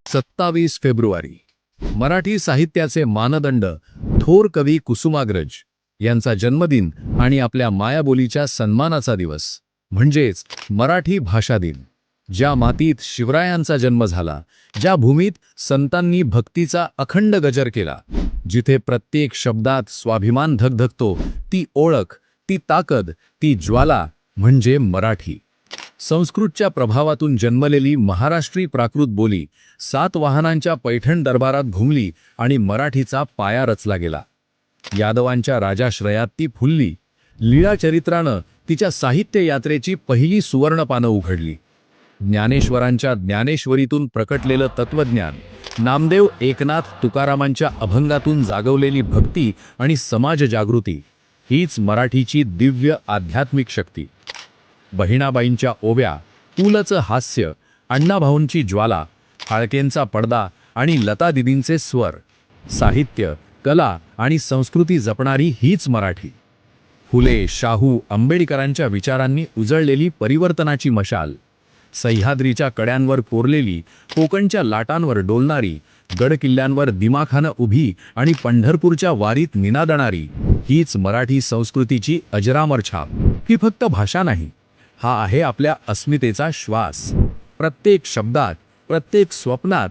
27 February Marathi साहित्याचे मानदंड थोर कवी कुसुमाग्रज यांचा जन्मदिन आणि आपल्या मायाबोलीच्या सन्मानाचा दिवस म्हणजेच मराठी भाषा दिन। ज्या मातीत शिवरायांचा जन्म झाला, ज्या भूमीत संतांनी भक्तीचा अखंड गजर केला, जिथे प्रत्येक शब्दात स्वाभिमान धगधगतो, ती ओळख, ती ताकद, ती ज्वाला म्हणजे मराठी। संस्कृतच्या प्रभावातून जन्मलेली महाराष्ट्री प्राकृत बोली 7 वाहनांच्या पैठण दरबारात घुमली आणि मराठीचा पाया रचला गेला। यादवांच्या राजाश्रयात ती फुलली, लीळाचरित्रानं तिच्या साहित्य यात्रेची पहिली सुवर्ण पानं उघडली। ज्ञानेश्वरांच्या ज्ञानेश्वरीतून प्रकटलेलं तत्वज्ञान, नामदेव एकनाथ तुकारामांच्या अभंगातून जागवलेली भक्ती आणि समाज जागृती, हीच मराठीची दिव्य आध्यात्मिक शक्ती। बहिणाबाईंच्या ओव्या, पुलंचं हास्य, अण्णाभाऊंची ज्वाला, फाळकेंचा पडदा आणि लता दिदींचे स्वर, साहित्य, कला आणि संस्कृती जपणारी हीच मराठी। फुले, शाहू, आंबेडकरांच्या विचारांनी उजळलेली परिवर्तनाची मशाल, सह्याद्रीच्या कड्यांवर कोरलेली, कोकणच्या लाटांवर डोलणारी, गडकिल्ल्यांवर दिमाखानं उभी आणि पंढरपूरच्या वारीत निनादणारी, हीच मराठी संस्कृतीची अजरामर छाप। ही फक्त भाषा नाही, हा आहे आपल्या अस्मितेचा श्वास। प्रत्येक शब्दात, प्रत्येक स्वप्नात,